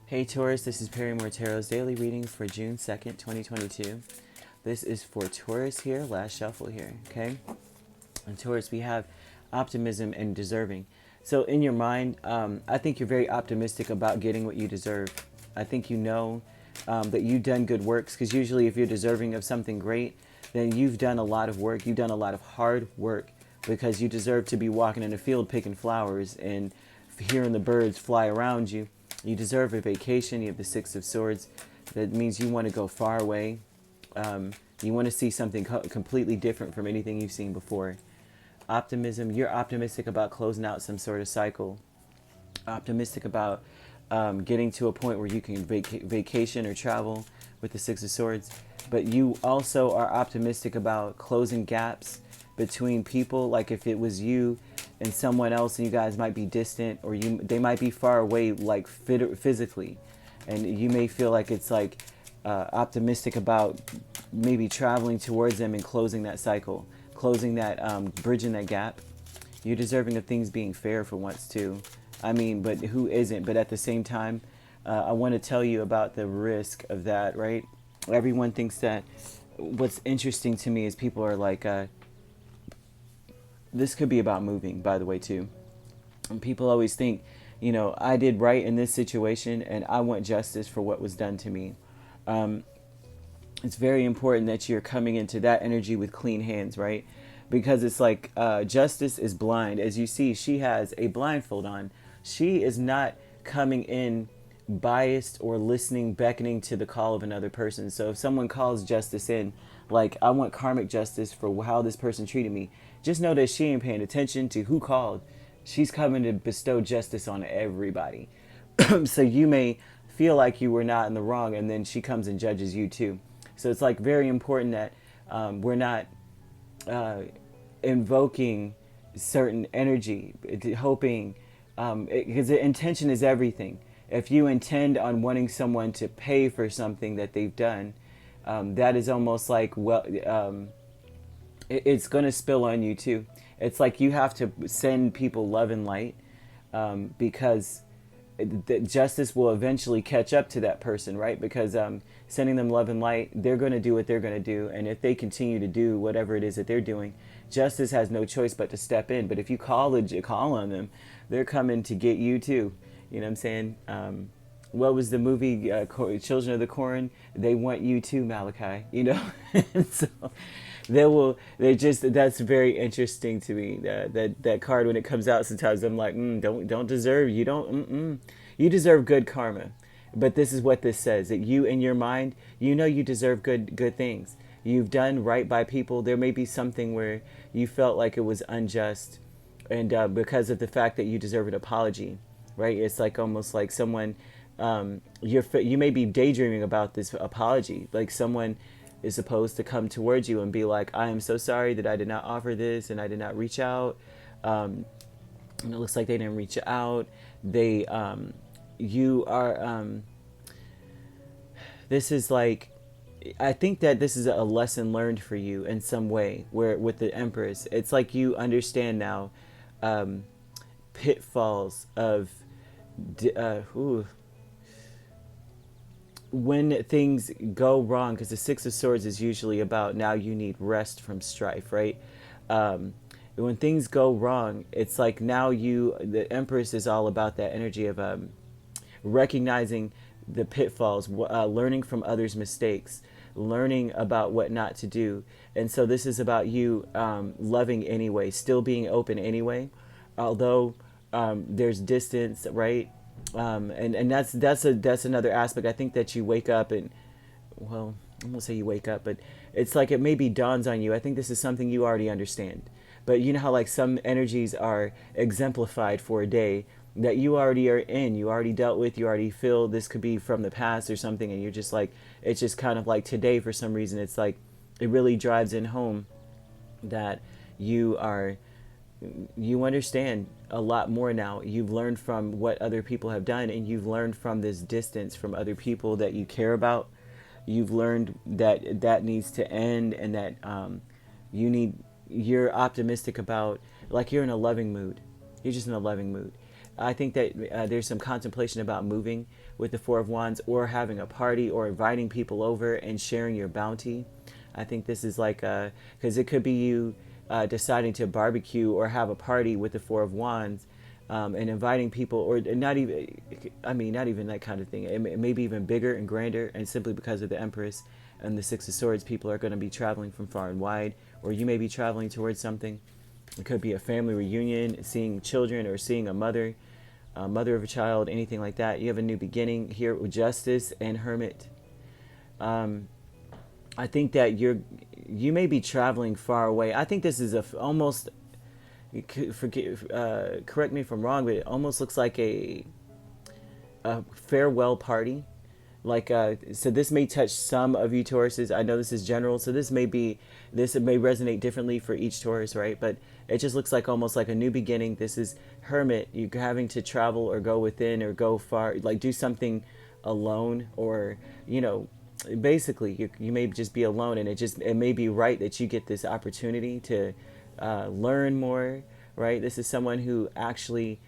Hey Taurus, this is Perry Moore Tarot's daily reading for June 2nd, 2022. This is for Taurus here, last shuffle here, okay? And Taurus, we have optimism and deserving. So in your mind, I think you're very optimistic about getting what you deserve. I think you know that you've done good works, because usually if you're deserving of something great, then you've done a lot of work. You've done a lot of hard work because you deserve to be walking in a field picking flowers and hearing the birds fly around you. You deserve a vacation. You have the Six of Swords. That means you want to go far away. You want to see something completely different from anything you've seen before. Optimism. You're optimistic about closing out some sort of cycle. Optimistic about getting to a point where you can vacation or travel with the Six of Swords. But you also are optimistic about closing gaps between people. Like if it was you and someone else and you guys might be distant, or they might be far away, like physically, and you may feel like it's like optimistic about maybe traveling towards them and closing that cycle, closing that bridging that gap. You're deserving of things being fair for once too. I mean, but who isn't? But at the same time, I want to tell you about the risk of that, right? Everyone thinks that. What's interesting to me is people are like, this could be about moving, by the way, too. And people always think, I did right in this situation and I want justice for what was done to me. It's very important that you're coming into that energy with clean hands, right? Because it's like justice is blind. As you see, she has a blindfold on. She is not coming in biased or listening, beckoning to the call of another person. So if someone calls justice in, like, I want karmic justice for how this person treated me, just know that she ain't paying attention to who called. She's coming to bestow justice on everybody. So you may feel like you were not in the wrong, and then she comes and judges you too. So it's like very important that we're not invoking certain energy, hoping, because intention is everything. If you intend on wanting someone to pay for something that they've done, that is almost like, it's going to spill on you too. It's like you have to send people love and light, because the justice will eventually catch up to that person, right? Because sending them love and light, they're going to do what they're going to do. And if they continue to do whatever it is that they're doing, justice has no choice but to step in. But if you call on them, they're coming to get you too. You know what I'm saying? What was the movie, Children of the Corn? They want you too, Malachi, So that's very interesting to me. That card, when it comes out, sometimes I'm like, don't deserve, you deserve good karma. But this is what this says, that you, in your mind, you deserve good things. You've done right by people. There may be something where you felt like it was unjust, and because of the fact that you deserve an apology, right? It's like almost like someone, you may be daydreaming about this apology, like someone is supposed to come towards you and be like, I am so sorry that I did not offer this and I did not reach out. And it looks like they didn't reach out. You are, this is like, I think that this is a lesson learned for you in some way, where with the Empress, it's like you understand now pitfalls of when things go wrong, because the Six of Swords is usually about now you need rest from strife, right? When things go wrong, it's like now the Empress is all about that energy of recognizing the pitfalls, learning from others' mistakes, learning about what not to do. And so this is about you loving anyway, still being open anyway, although there's distance, right? And that's another aspect. I think that you wake up and, well, I'm gonna say you wake up, but it's like it maybe dawns on you. I think this is something you already understand. But you know how like some energies are exemplified for a day that you already are in, you already dealt with, you already feel this could be from the past or something, and you're just like, it's just kind of like today for some reason, it's like it really drives in home that you understand a lot more now. You've learned from what other people have done, and you've learned from this distance from other people that you care about. You've learned that needs to end, and that you're optimistic about, like you're in a loving mood. You're just in a loving mood. I think that there's some contemplation about moving with the Four of Wands, or having a party, or inviting people over and sharing your bounty. I think this is like, because it could be you deciding to barbecue or have a party with the Four of Wands, and inviting people, or not even, I mean, not even that kind of thing. It may be even bigger and grander, and simply because of the Empress and the Six of Swords, people are going to be traveling from far and wide, or you may be traveling towards something. It could be a family reunion, seeing children, or seeing a mother of a child, anything like that. You have a new beginning here with Justice and Hermit. I think that you may be traveling far away. I think this is almost, correct me if I'm wrong, but it almost looks like a farewell party. Like, so this may touch some of you Tauruses. I know this is general, so this may resonate differently for each Taurus, right? But it just looks like almost like a new beginning. This is Hermit. You're having to travel or go within or go far, like do something alone, or, basically you may just be alone, and it may be right that you get this opportunity to learn more, right? This is someone who actually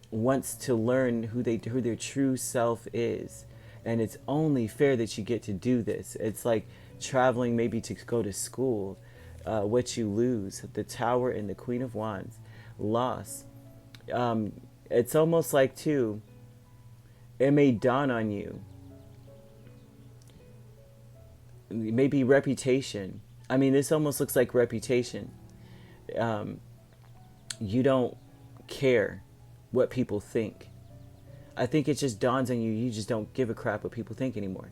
wants to learn who their true self is. And it's only fair that you get to do this. It's like traveling maybe to go to school. What you lose, the Tower and the Queen of Wands, loss. It's almost like, too, it may dawn on you. Maybe reputation. I mean, this almost looks like reputation. You don't care what people think. I think it just dawns on you, you just don't give a crap what people think anymore.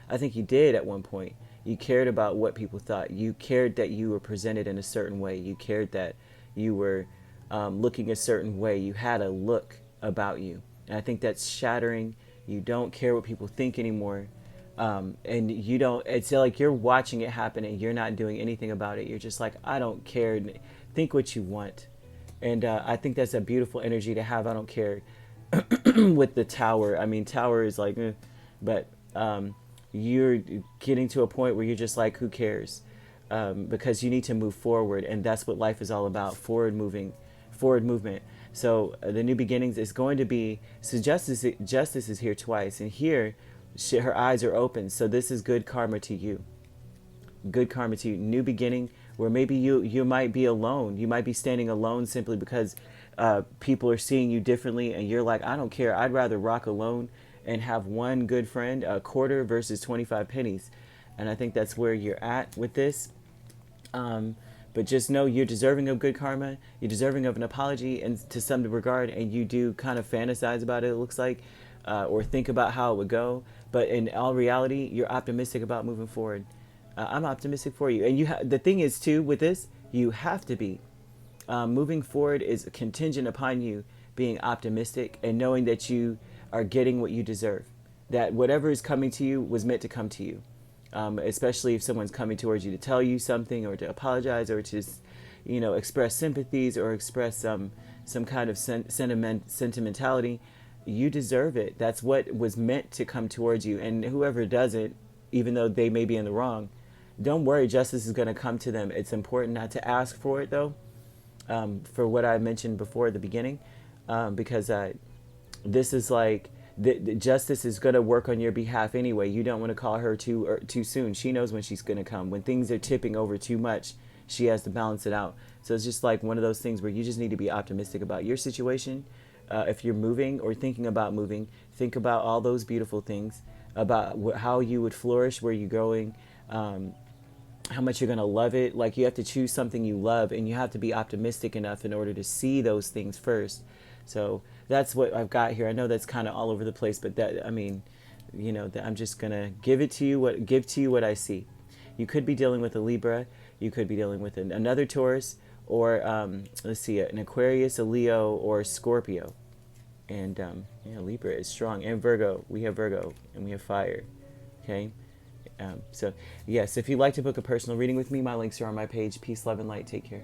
I think you did at one point. You cared about what people thought. You cared that you were presented in a certain way. You cared that you were looking a certain way. You had a look about you. And I think that's shattering. You don't care what people think anymore. And you don't, it's like you're watching it happen and you're not doing anything about it. You're just like, I don't care. Think what you want. And I think that's a beautiful energy to have. I don't care. With the Tower, I mean, Tower is like, but you're getting to a point where you're just like, who cares? Because you need to move forward, and that's what life is all about: forward movement. So the new beginnings is going to be. So justice is here twice, and here, her eyes are open. So this is good karma to you. Good karma to you. New beginning, where maybe you might be alone. You might be standing alone simply because people are seeing you differently, and you're like, I don't care. I'd rather rock alone and have one good friend, a quarter versus 25 pennies. And I think that's where you're at with this. But just know you're deserving of good karma. You're deserving of an apology, and to some regard, and you do kind of fantasize about it, it looks like, or think about how it would go. But in all reality, you're optimistic about moving forward. I'm optimistic for you. And the thing is, too, with this, you have to be. Moving forward is contingent upon you being optimistic and knowing that you are getting what you deserve. That whatever is coming to you was meant to come to you. Especially if someone's coming towards you to tell you something, or to apologize, or to, express sympathies, or express some kind of sentimentality. You deserve it. That's what was meant to come towards you. And whoever doesn't, even though they may be in the wrong, don't worry, justice is going to come to them. It's important not to ask for it, though. For what I mentioned before at the beginning, because this is like the justice is going to work on your behalf anyway. You don't want to call her too soon. She knows when she's going to come. When things are tipping over too much, she has to balance it out. So it's just like one of those things where you just need to be optimistic about your situation. If you're moving or thinking about moving, think about all those beautiful things, about how you would flourish, where you're going, how much you're going to love it. Like, you have to choose something you love, and you have to be optimistic enough in order to see those things first. So that's what I've got here. I know that's kind of all over the place, but I'm just going to give to you what I see. You could be dealing with a Libra. You could be dealing with another Taurus, or let's see, an Aquarius, a Leo, or a Scorpio. And Libra is strong. And Virgo. We have Virgo, and we have fire. Okay. So yes, if you'd like to book a personal reading with me, my links are on my page. Peace, love, and light. Take care.